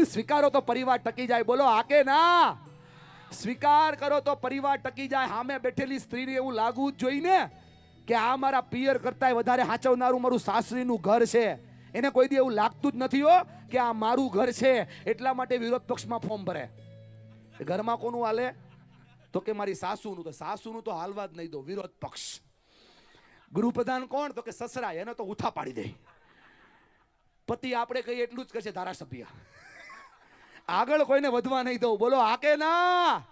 સ્વીકારો તો પરિવાર ટકી જાય. બોલો હા કે ના? સ્વીકાર કરો તો પરિવાર ટકી જાય. સામે બેઠેલી સ્ત્રીને એવું લાગવું જ જોઈને કે આ મારા પિયર કરતાંય વધારે હાચવનારું મારું સાસરીનું ઘર છે. એને કોઈ દી એવું લાગતું જ નથી હો કે આ મારું ઘર છે. એટલા માટે વિરોધ પક્ષમાં ફોર્મ ભરે. ઘરમાં કોનું હાલે? તો કે મારી સાસુનું. તો સાસુનું તો હાલવા જ નહીં દો, વિરોધ પક્ષ. ગૃહપ્રધાન કોણ? તો કે સસરા. એને તો ઉઠા પાડી દે. પતિ આપણે કહીએ એટલું જ કરશે ધારાસભ્ય. આગળ કોઈને વધવા નહીં દઉં. બોલો હા કે ના?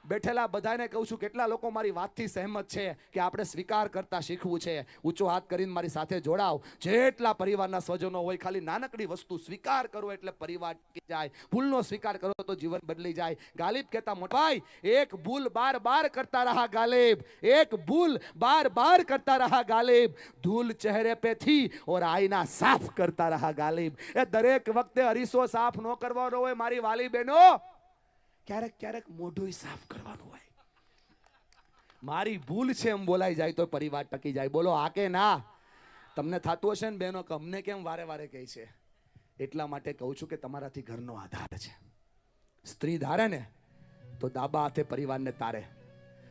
બેઠેલા બધાને કહું છું, કેટલા લોકો મારી વાતથી સહેમત છે કે આપણે સ્વીકાર કરતા શીખવું છે? ઊંચો હાથ કરીને મારી સાથે જોડાવ. જેટલા પરિવારના સ્વજનો હોય, ખાલી નાનકડી વસ્તુ સ્વીકાર કરો એટલે પરિવાર ટકી જાય. ભૂલનો સ્વીકાર કરો તો જીવન બદલી જાય. ગાલિબ કહેતા, મોટા ભાઈ, એક ભૂલ બાર બાર કરતા રહા ગાલિબ, એક ભૂલ બાર બાર કરતા રહા ગાલિબ, ધૂલ ચહેરે पे थी और आईना साफ करता रहा गालिब. એ દરેક વખતે અરીસો સાફ ન કરવાનો હોય મારી વાલી બહેનો. ક્યારેક ક્યારેક મોઢું સાફ કરવાનું હોય. મારી ભૂલ છે એમ બોલાઈ જાય તો પરિવાર ટકી જાય. બોલો હા કે ના? તમને થતું હશે ને બહેનો કે અમને કેમ વારે વારે કહે છે? એટલા માટે કહું છું કે તમારાથી ઘરનો આધાર છે. સ્ત્રી ધારે ને તો દાબા હાથે પરિવારને તારે.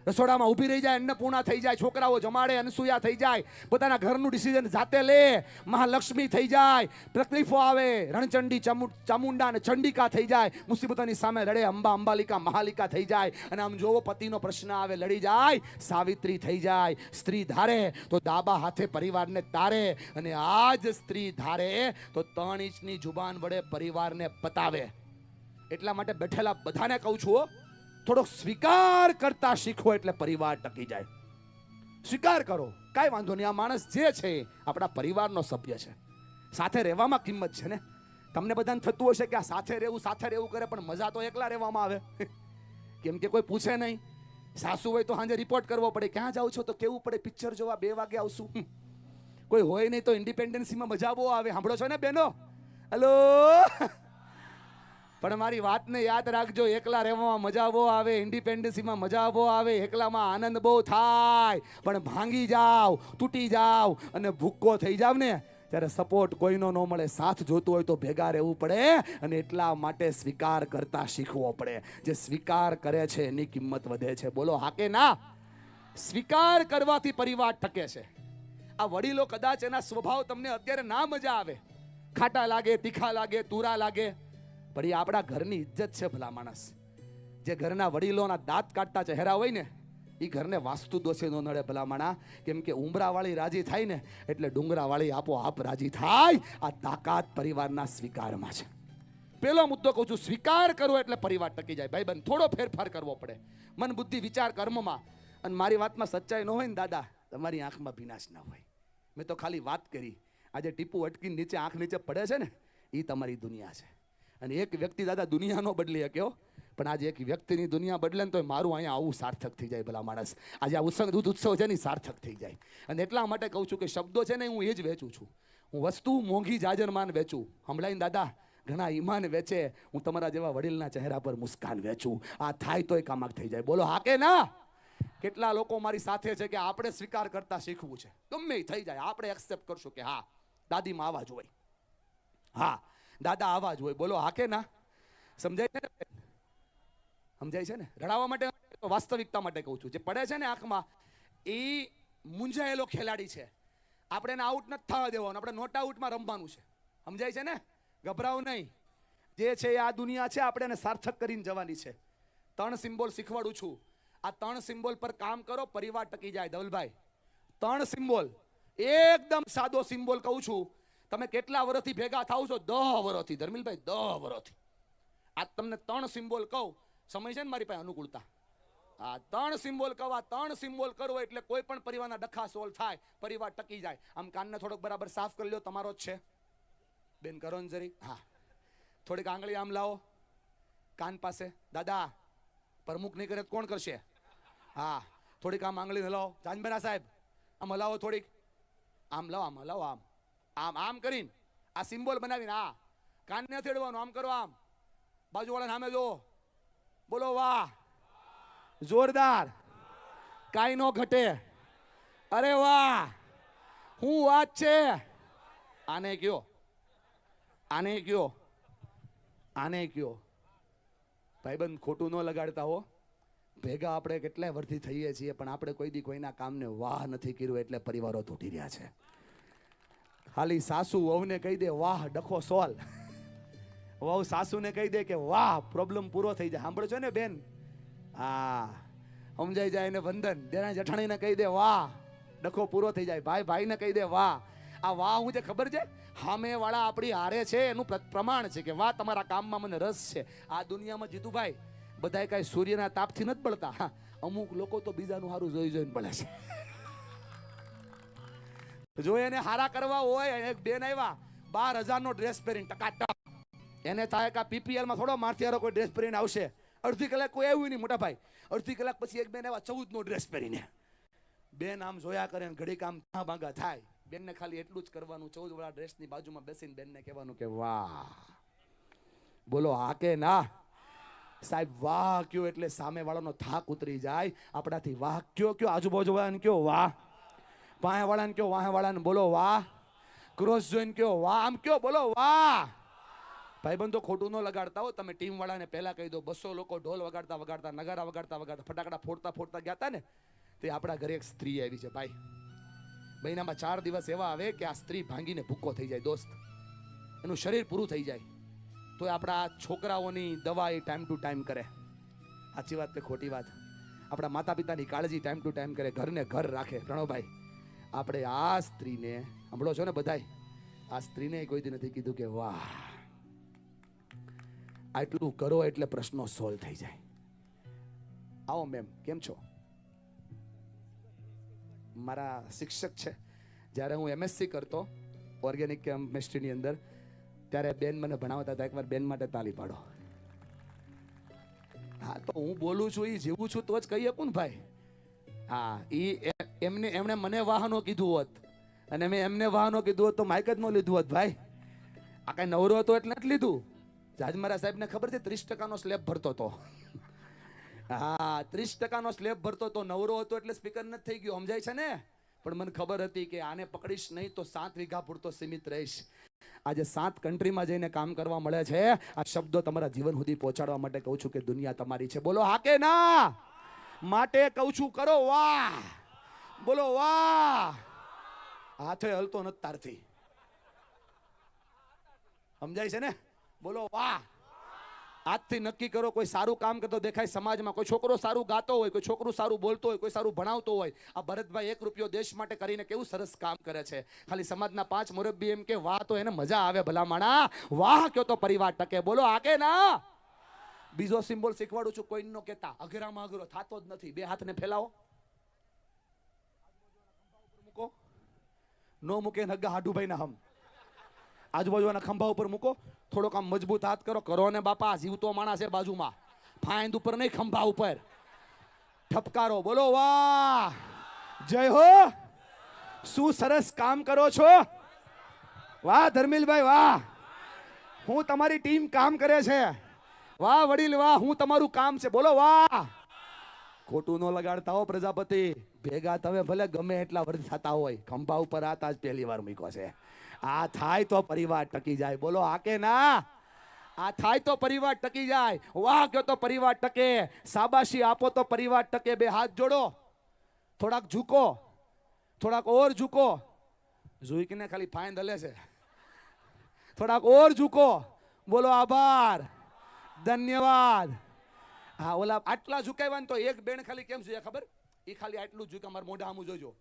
રસોડામાં ઊભી રહી જાય, અન્નપૂર્ણા થઈ જાય, છોકરાઓ જમાડે, અનસુયા થઈ જાય, પોતાના ઘરનું ડિસિઝન જાતે લે, મહાલક્ષ્મી થઈ જાય. તકલીફો આવે, રણચંડી ચામુંડા અને ચંડિકા થઈ જાય. મુસીબતોની સામે લડે, અંબા અંબાલિકા મહાલિકા થઈ જાય. અને આમ જોવો પતિનો પ્રશ્ન આવે, લડી જાય, સાવિત્રી થઈ જાય. સ્ત્રી ધારે તો દાબા હાથે પરિવારને તારે. અને આ જ સ્ત્રી ધારે તો 3 ઇંચની જુબાન વડે પરિવારને પતાવે. એટલા માટે બેઠેલા બધાને કહું છું, થોડોક સ્વીકાર કરતા શીખો એટલે પરિવાર ટકી જાય. સ્વીકાર કરો, કાંઈ વાંધો નહીં. આ માણસ જે છે આપણા પરિવારનો સભ્ય છે. સાથે રહેવામાં કિંમત છે ને. તમને બધાને થતું હશે કે આ સાથે રહેવું કરે, પણ મજા તો એકલા રહેવામાં આવે. કેમ કે કોઈ પૂછે નહીં. સાસુ હોય તો સાંજે રિપોર્ટ કરવો પડે, ક્યાં જાવ છો તો કેવું પડે, પિક્ચર જોવા 2 વાગે આવશું. કોઈ હોય નહીં તો ઇન્ડિપેન્ડન્સીમાં મજા બહુ આવે. સાંભળો છો ને બેનો? હલો. પણ મારી વાતને યાદ રાખજો, એકલા રહેવામાં મજા બહુ આવે, ઇન્ડિપેન્ડન્સીમાં મજા બહુ આવે, એકલામાં આનંદ બહુ થાય. પણ ભાંગી જાવ, તૂટી જાવ અને ભૂક્કો થઈ જાવ ને ત્યારે સપોર્ટ કોઈનો ન મળે. સાથ જોતું હોય તો ભેગા રહેવું પડે. અને એટલા માટે સ્વીકાર કરતા શીખવો પડે. જે સ્વીકાર કરે છે એની કિંમત વધે છે. બોલો હા કે ના? સ્વીકાર કરવાથી પરિવાર ટકે છે. આ વડીલો કદાચ એના સ્વભાવ તમને અત્યારે ના મજા આવે, ખાટા લાગે, તીખા લાગે, તુરા લાગે, પણ એ આપણા ઘરની ઇજ્જત છે. ભલા માણસ જે ઘરના વડીલોના દાંત કાઢતા ચહેરા હોય ને એ ઘરને વાસ્તુ દોષે નો નડે. ભલા માણા, કેમ કે ઉમરાવાળી રાજી થાય ને એટલે ડુંગરાવાળી આપોઆપ રાજી થાય. આ તાકાત પરિવારના સ્વીકારમાં છે. પેલો મુદ્દો કહું છું, સ્વીકાર કરવો એટલે પરિવાર ટકી જાય. ભાઈ બંધ, થોડો ફેરફાર કરવો પડે મન, બુદ્ધિ, વિચાર, કર્મમાં. અને મારી વાતમાં સચ્ચાઈ ન હોય ને દાદા, તમારી આંખમાં ભીનાશ ના હોય. મેં તો ખાલી વાત કરી. આજે ટીપુ અટકીને નીચે આંખ નીચે પડે છે ને એ તમારી દુનિયા છે. અને એક વ્યક્તિ દાદા દુનિયા નો બદલી શક્યો, પણ આજે એક વ્યક્તિની દુનિયા બદલે ને તો મારું અહીંયા આવું સાર્થક થઈ જાય. ભલા માણસ, આજે આ દૂધ ઉત્સવ છે ને સાર્થક થઈ જાય. અને એટલા માટે કહું છું કે શબ્દો છે ને હું એ જ વેચું છું. હું વસ્તુ મોંઘી જાજરમાન વેચું. હમણાં દાદા ઘણા ઈમાન વેચે, હું તમારા જેવા વડીલના ચહેરા પર મુસ્કાન વેચું. આ થાય તોય કામક થઈ જાય. બોલો હા કે ના? કેટલા લોકો મારી સાથે છે કે આપણે સ્વીકાર કરતા શીખવું છે. ગમે થઈ જાય આપણે એક્સેપ્ટ કરશું કે હા દાદીમાં આવા જ હોય, હા દાદા આવા જ હોય. બોલો હા કે ના? સમજાય છે ને? સમજાય છે ને? રડાવવા માટે, વાસ્તવિકતા માટે કહું છું. જે પડે છે ને આંખમાં એ મૂંઝાયેલો ખેલાડી છે. આપણે એને આઉટ નથી થવા દેવાનું, આપણે નોટ આઉટમાં રમવાનું છે. સમજાય છે ને? ગભરાવ નહીં. જે છે આ દુનિયા છે, આપણે એને સાર્થક કરીને જવાની છે. 3 સિમ્બોલ શીખવાડું છું. આ 3 સિમ્બોલ પર કામ કરો, પરિવાર ટકી જાય. ધવલભાઈ 3 સિમ્બોલ, એકદમ સાદો સિમ્બોલ કહું છું. તમે કેટલા વર્ષથી ભેગા થાવ છો? 10 વર્ષથી. ધર્મિલભાઈ 10 વર્ષથી. આ તમને 3 સિમ્બોલ કહું, સમય છે ને મારી પાસે અનુકૂળતા. આ 3 સિમ્બોલ કહું, આ 3 સિમ્બોલ કરો એટલે કોઈ પણ પરિવારના ડખા સોલ્વ થાય, પરિવાર ટકી જાય. આમ કાનને થોડોક બરાબર સાફ કરી લ્યો, તમારો જ છે બેન, કરો ને જરી. હા, થોડીક આંગળી આમ લાવો કાન પાસે. દાદા પ્રમુખ નહીં કરે તો કોણ કરશે? હા, થોડીક આમ આંગળી હલાવો. જાનબેરા સાહેબ આમ હલાવો થોડીક. આમ લાવો, આમ હલાવો, આમ આમ આમ કરીને આ સિમ્બોલ બનાવીને આ કાનને થેડવાનું, આમ કરો, આમ બાજુવાળા સામે જો. બોલો વાહ, જોરદાર, કાઈ નો ઘટે. અરે વાહ, હું વાત છે. આને કયો, આને કયો. આને કયો ભાઈબંધ ખોટું ન લગાડતા હો. ભેગા આપણે કેટલાય વર્ષથી થઈએ છીએ પણ આપણે કોઈ દી કોઈના કામને વાહ નથી કર્યું એટલે પરિવારો તૂટી રહ્યા છે. ખાલી સાસુ વહુને કહી દે વાહ ડખો સોલ, વહુ સાસુને કહી દે કે વાહ પ્રોબ્લેમ પૂરો થઈ જાય. સાંભળો છો ને બેન? હા સમજાઈ જાય ને વંદન. જેના જઠાણીને કહી દે વાહ ડખો પૂરો થઈ જાય. ભાઈ ભાઈને કહી દે વાહ. આ વાહ હું જે ખબર છે સામે વાળા આપણી હારે છે એનું પ્રમાણ છે કે વાહ તમારા કામમાં મને રસ છે. આ દુનિયામાં જીતુભાઈ બધાય કઈ સૂર્યના તાપથી નથી બળતા. હા, અમુક લોકો તો બીજાનું સારું જોઈ જોઈને બળે છે. જો એને હારા કરવા હોય, એક બેન આવ્યા 12,000 નો ડ્રેસ પહેરીને ટકાટક, એને થાય કે પીપીએલ માં થોડો મારથી કોઈ ડ્રેસ પહેરીને આવશે. અડધી કલાક કોઈ આવ્યું નહીં મોટા ભાઈ. અડધી કલાક પછી એક બેન આવ્યા 14 નો ડ્રેસ પહેરીને. બેન આમ જોયા કરે ને ઘડીક આમ ભાંગા થાય. બેનને ખાલી એટલું જ કરવાનું, 14 વાળા ડ્રેસની બાજુમાં બેસીને બેનને કહેવાનું કે વાહ. બોલો હા કે ના? સાહેબ વાહ કયો એટલે સામે વાળાનો થાક ઉતરી જાય. આપણાથી વાહ કયો આજુબાજુ વાળાને કયો વાહ, પાંય વાળાને કયો વાહ વાળાને બોલો વાહ, ક્રોસ જોઈને કયો વાહ, આમ કયો બોલો વાહ. ભાઈબંધો ખોટું ન લગાડતા હો. તમે ટીમ વાળાને પહેલા કહી દો. 200 લોકો ઢોલ વગાડતા વગાડતા, નગારા વગાડતા વગાડતા, ફટાકડા ફોડતા ફોડતા ગયા હતા ને, તે આપણા ઘરે એક સ્ત્રી આવી છે ભાઈ. મહિનામાં 4 દિવસ એવા આવે કે આ સ્ત્રી ભાંગીને ભૂક્કો થઈ જાય દોસ્ત, એનું શરીર પૂરું થઈ જાય. તો આપણા છોકરાઓની દવા એ ટાઈમ ટુ ટાઈમ કરે. સાચી વાત કે ખોટી વાત? આપણા માતા પિતાની કાળજી ટાઈમ ટુ ટાઈમ કરે, ઘરને ઘર રાખે. પ્રણવભાઈ આપણે આ સ્ત્રીને સાંભળો છો ને બધાય, આ સ્ત્રીને કોઈ દી નથી કીધું કે વાહ આટલું કરો એટલે પ્રશ્નો સોલ્વ થઈ જાય. આવો મેમ, કેમ છો? મારા શિક્ષક છે. જ્યારે હું એમએસસી કરતો ઓર્ગેનિક કેમિસ્ટ્રીની અંદર, ત્યારે બેન મને ભણાવતા હતા. એકવાર બેન માટે તાલી પાડો. હા તો હું બોલું છું એ જીવું છું તો જ કહી શકું ને ભાઈ. હા એમણે મને વાહનો કીધું હોત અને મેં એમને વાહનો કીધું હોત તો માઇક જ ન લીધું હોત ભાઈ. આ કઈ નવરો હતો એટલે નથી લીધું. જાજમારા સાહેબને ખબર છે 30% સ્લેબ ભરતો હતો. હા 30% સ્લેબ ભરતો તો, નવરો હતો એટલે સ્પીકર નથી થઈ ગયો. સમજાય છે ને? પણ મને ખબર હતી કે આને પકડીશ નહીં તો 7 વીઘા પૂરતો સીમિત રહીશ. આજે 7 કન્ટ્રીમાં જઈને કામ કરવા મળે છે. આ શબ્દો તમારા જીવન સુધી પહોંચાડવા માટે કહું છું કે દુનિયા તમારી છે. બોલો હા કે ના? માટે કહું છું કરો વાહ. બોલો વાહ. હાથે હલતો નથી તારથી. સમજાય છે ને? બોલો વાહ. આજથી નક્કી કરો કોઈ સારું કામ કરતો દેખાય સમાજમાં, કોઈ છોકરો સારું ગાતો હોય, કોઈ છોકરું સારું બોલતો હોય, કોઈ સારું ભણાવતો હોય. આ ભરતભાઈ 1 રૂપિયો દેશ માટે કરીને કેવું સરસ કામ કરે છે. ખાલી સમાજના 5 મુરબ્બી એમ કે વાહ તો એને મજા આવે. ભલા માણા વાહ કયો તો પરિવાર ટકે. બોલો આ કે ના? બીજો સિમ્બોલ શીખવાડું છું, કોઈ નો કહેતા અઘરામાં અઘરો થતો જ નથી. 2 હાથને ફેલાવો, મૂકો, નો મૂકે નગા હાડુભાઈ ના હમ. આજુબાજુના ખંભા ઉપર મૂકો, થોડોક આમ મજબૂત હાથ કરો ને બાપા. જીવતો માણસ છે બાજુમાં, ફાઈન્ડ ઉપર નહીં ખંભા ઉપર. ઠપકારો, બોલો વાહ. જય હો. શું સરસ કામ કરો છો. વાહ ધર્મિલભાઈ વાહ. હું તમારી ટીમ કામ કરે છે. વાહ વડીલ વાહ. હું તમારું કામ છે. બોલો વાહ. ખોટું ન લગાડતા હો પ્રજાપતિ. ભેગા તમે ભલે ગમે એટલા વર્ષ થતા હોય, ખંભા ઉપર હાથ આજ પહેલી વાર મૂક્યો છે. આ થાય તો પરિવાર ટકી જાય. બોલો હા કે ના? આ થાય તો પરિવાર ટકી જાય. વાહ કયો તો પરિવાર ટકે. શાબાશી આપો તો પરિવાર ટકે. 2 હાથ જોડો, થોડાક ઝૂકો, થોડાક ઓર ઝૂકો. ઝૂકીને ખાલી ફાઇન હલે છે. થોડાક ઓર ઝૂકો. બોલો આભાર, ધન્યવાદ. હા ઓલા આટલા ઝુકાવ્યા ને તો એક બેન ખાલી કેમ છે ખબર? એ ખાલી આટલું ઝુકા. મારા મોઢા આમ જોજો.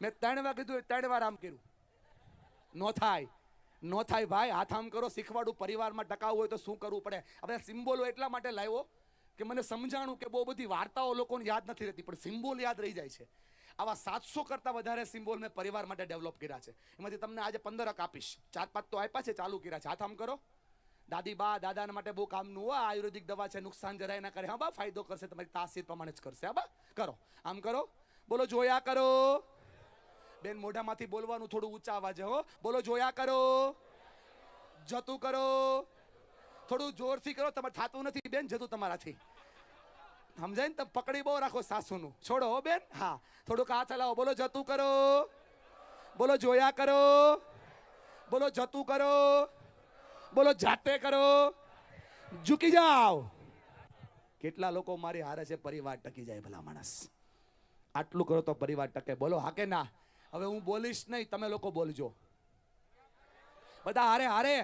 મેં 3 વાર કીધું, 3 વાર આમ કર્યું. નો થાય, નો થાય ભાઈ. હાથ આમ કરો. શીખવાડું પરિવારમાં ટકાવવું હોય તો શું કરવું પડે. આપણે સિમ્બોલો એટલા માટે લાવ્યો કે મને સમજાણું કે બહુ બધી વાર્તાઓ લોકોને યાદ નથી રહેતી પણ સિમ્બોલ યાદ રહી જાય છે. આવા 700 કરતા વધારે સિમ્બોલ મેં પરિવાર માટે ડેવલપ કર્યા છે. એમાંથી તમને આજે 15 આપીશ. 4-5 તો આપ્યા છે, ચાલુ કર્યા છે. હાથ આમ કરો. દાદી બા દાદાના માટે બહુ કામનું હોય. આયુર્વેદિક દવા છે, નુકસાન જરાય ના કરે. હા બા, ફાયદો કરશે, તમારી તાસીર પ્રમાણે જ કરશે. હા બા, કરો. આમ કરો. બોલો જોયા કરો. બેન મોઢામાંથી બોલવાનું થોડું ઊંચા અવાજે હો. બોલો જોયા કરો. જતું કરો. થોડું જોરથી કરો. તમારે થાતું નથી બેન જતું તમારાથી. સમજાય ને? તમે પકડી બહુ રાખો સાસુનું. છોડો હો બેન. હા થોડુંક હાથ હલાવો. બોલો જતું કરો. બોલો જોયા કરો. બોલો જતું કરો. બોલો જાતે કરો, ઝૂકી જાઓ. કેટલા લોકો મારી હારે છે પરિવાર ટકી જાય ભલા માણસ. આટલું કરો તો પરિવાર ટકે. બોલો હા કે ના? હવે હું બોલીશ નહીં, તમે લોકો બોલજો બધા હારે હારે.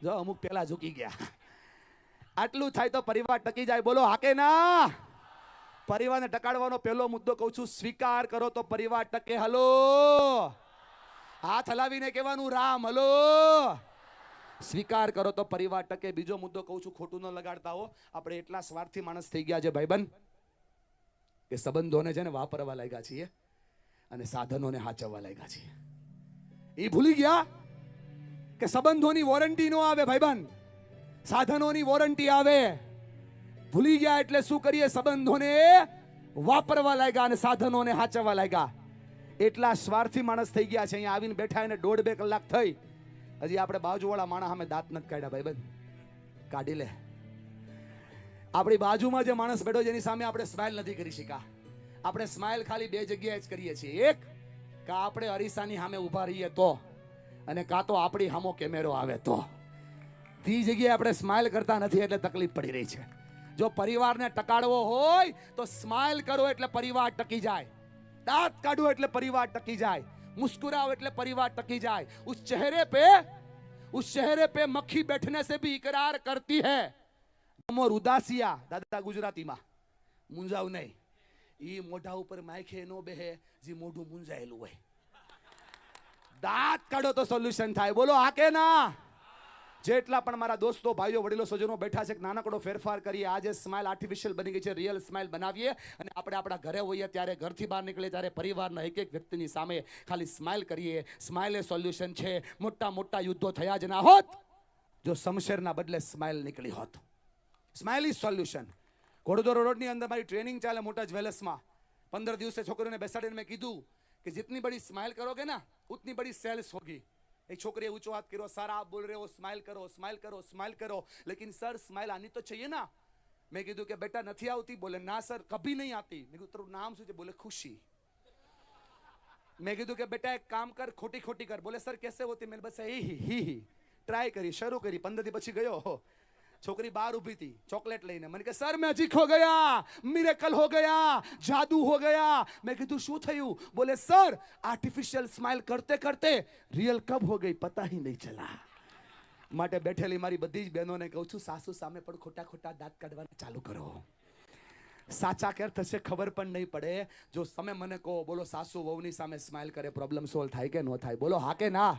જો અમુક પેલા ઝૂકી ગયા. આટલું થાય તો પરિવાર ટકી જાય. બોલો હા કે ના? પરિવારને ટકાડવાનો પહેલો મુદ્દો કહું છું, સ્વીકાર કરો તો પરિવાર ટકે. હલો, હાથ હલાવીને કહેવાનું રામ હલો. સ્વીકાર કરો તો પરિવાર ટકે. બીજો મુદ્દો કહું છું, ખોટું ન લગાડતા હો. આપણે એટલા સ્વાર્થી માણસ થઈ ગયા છે ભાઈબંધ કે સંબંધોને છે ને વાપરવા લાગ્યા છીએ અને સાધનોને હાચવવા લાગ્યા છીએ. એ ભૂલી ગયા કે સંબંધોની વોરંટી નો આવે ભાઈબંધ, સાધનોની વોરંટી આવે. ભૂલી ગયા એટલે શું કરીએ? સંબંધોને વાપરવા લાગ્યા અને સાધનોને હાચવવા લાગ્યા. એટલા સ્વાર્થી માણસ થઈ ગયા છે. અહીંયા આવીને બેઠા એને 1.5-2 કલાક થઈ, હજી આપણે બાજુવાળા માણસ સામે દાંત નથી કાઢ્યા ભાઈબંધ. કાઢી લે. આપણી બાજુમાં જે માણસ બેઠો છે એની સામે આપણે સ્માઇલ નથી કરી શક્યા. આપણે સ્માઇલ ખાલી 2 જગ્યાએ જ કરીએ છીએ. એક, કે આપણે અરીસાની સામે ઊભા રહીએ તો, અને કાં તો આપણી સામો કેમેરો આવે તો. તી જગ્યાએ આપણે સ્માઇલ કરતા નથી એટલે તકલીફ પડી રહી છે. જો પરિવારને ટકાડવો હોય તો સ્માઇલ કરો એટલે પરિવાર ટકી જાય. દાંત કાઢો એટલે પરિવાર ટકી જાય. मुस्कुराओ એટલે પરિવાર ટકી જાય. उस चेहरे पे मक्खी बैठने से भी इकरार करती है. મોર ઉદાસિયા દાદા ગુજરાતીમાં મુંજાવ નહીં. ઈ મોઢા ઉપર માખે નો બેહે જે મોઢું મુંજાયેલું હોય. દાંત કાઢો તો સોલ્યુશન થાય. બોલો હા કે ના? જેટલા પણ મારા દોસ્તો, ભાઈઓ, વડીલો, સ્વજનો બેઠા છે, નાનકડો ફેરફાર કરીએ. આજે સ્માઇલ આર્ટિફિશિયલ બની ગઈ છે, રિયલ સ્માઇલ બનાવીએ. અને આપણે આપણા ઘરે હોઈએ ત્યારે, ઘરથી બહાર નીકળીએ ત્યારે પરિવારના એક એક વ્યક્તિની સામે ખાલી સ્માઇલ કરીએ. સ્માઇલ એ સોલ્યુશન છે. મોટા મોટા યુદ્ધો થયા જ ના હોત જો શમશેરના બદલે સ્માઇલ નીકળી હોત. Smile is solution. ઘોડદોર રોડની અંદર મારી ટ્રેનિંગ ચાલે મોટા જ્વેલર્સમાં. 15 દિવસે છોકરીઓને બેસાડીને મેં કીધું કે जितनी बड़ी स्माइल करोगे ना उतनी बड़ी सेल्स होगी. एक छोकरी ऊंचो हाथ करो, सर आप बोल रहे हो स्माइल करो, स्माइल करो, स्माइल करो, लेकिन सर स्माइल आनी तो चाहिए ना. मैं कीधु कि बेटा नहीं आती. बोले ना सर कभी नहीं आती. मैं कीधु तेરું नाम શું છે? बोले खुशी. मैं कीधु कि बेटा एक काम कर, खोटी खोटी कर. बोले सर कैसे होती? मैंने बस ही ट्राई करी, शरू करी. 15 દી પછી ગયો. छोकरी बाहर उभी थी चॉकलेट लईने. मैंने कहा सर मैजिक हो गया, मिरेकल हो गया, जादू हो गया. मैं कीधु શું થયું? बोले सर आर्टिफिशियल स्माइल करते करते रियल कब हो गई पता ही नहीं चला. માટે બેઠેલી મારી બધી જ બહેનોને કહું છું, સાસુ સામે પણ ખોટા ખોટા દાંત કાઢવાના ચાલુ કરો. સાચા ક્યારે થશે ખબર પણ નહીં પડે. જો તમે મને કહો, બોલો સાસુ વહુની સામે સ્માઇલ કરે પ્રોબ્લેમ સોલ્વ થાય કે ન થાય? બોલો હા કે ના?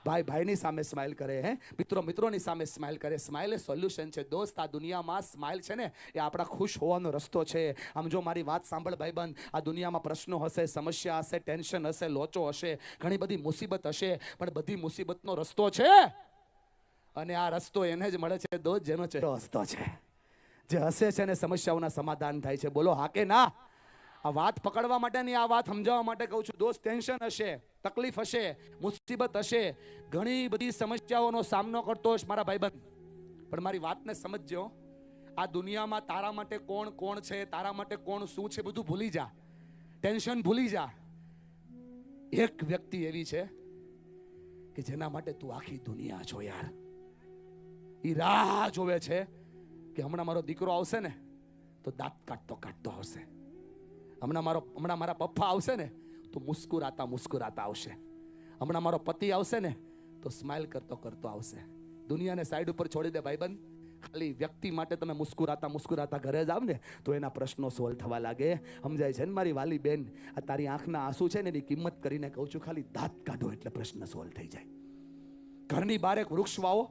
ભાઈ ભાઈની સામે સ્માઇલ કરે, હે મિત્રો મિત્રોની સામે સ્માઇલ કરે. સ્માઇલ એ સોલ્યુશન છે દોસ્ત. આ દુનિયામાં સ્માઇલ છે ને એ આપણા ખુશ હોવાનો રસ્તો છે. આમ જો મારી વાત સાંભળ ભાઈબંધ, આ દુનિયામાં પ્રશ્નો હશે, સમસ્યા હશે, ટેન્શન હશે, લોચો હશે, ઘણી બધી મુસીબત હશે, પણ બધી મુસીબતનો રસ્તો છે. અને આ રસ્તો એને જ મળે છે દોસ્ત જેનો ચહેરો હસતો છે, જે હસે છે ને સમસ્યાઓના સમાધાન થાય છે. બોલો હા કે ના? આ વાત પકડવા માટે નહીં, આ વાત સમજાવવા માટે કહું છું દોસ્ત. ટેન્શન હશે, તકલીફ હશે, મુસીબત હશે, ઘણી બધી સમસ્યાઓનો સામનો કરતો હશે મારા ભાઈબંધ, પણ મારી વાતને સમજજો. આ દુનિયામાં તારા માટે કોણ કોણ છે, તારા માટે કોણ શું છે, બધું ભૂલી જા. ટેન્શન ભૂલી જા. એક વ્યક્તિ એવી છે કે જેના માટે તું આખી દુનિયા છો યાર. ઈ રાહ જોવે છે કે હમણાં મારો દીકરો આવશે ને તો દાંત કાઢતો કાઢતો આવશે. હમણાં મારા પપ્પા આવશે ને તો મુસ્કુરાતા મુસ્કુરાતા આવશે. હમણાં મારો પતિ આવશે ને તો સ્માઇલ કરતો કરતો આવશે. દુનિયાને સાઈડ ઉપર છોડી દે ભાઈબંધ. ખાલી વ્યક્તિ માટે તમે મુસ્કુરાતા મુસ્કુરાતા ઘરે જાવ ને તો એના પ્રશ્નો સોલ્વ થવા લાગે. સમજાય છે ને મારી વાલી બેન? આ તારી આંખના આંસુ છે ને એની કિંમત કરીને કહું છું, ખાલી દાંત કાઢો એટલે પ્રશ્ન સોલ્વ થઈ જાય. ઘરની બહાર એક વૃક્ષ વાવો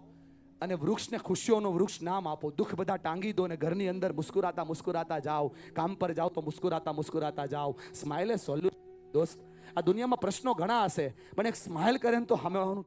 અને વૃક્ષને ખુશીઓનું વૃક્ષ નામ આપો. દુઃખ બધા ટાંગી દો ને ઘરની અંદર મુસ્કુરાતા મુસ્કુરાતા જાઓ. કામ પર જાઓ તો મુસ્કુરાતા મુસ્કુરાતા જાઓ. સ્માઇલ એ સોલ્યુશન દોસ્ત. આ દુનિયામાં પ્રશ્નો ઘણા હશે, પણ એક સ્માઇલ કરે તો સામેવાળાનું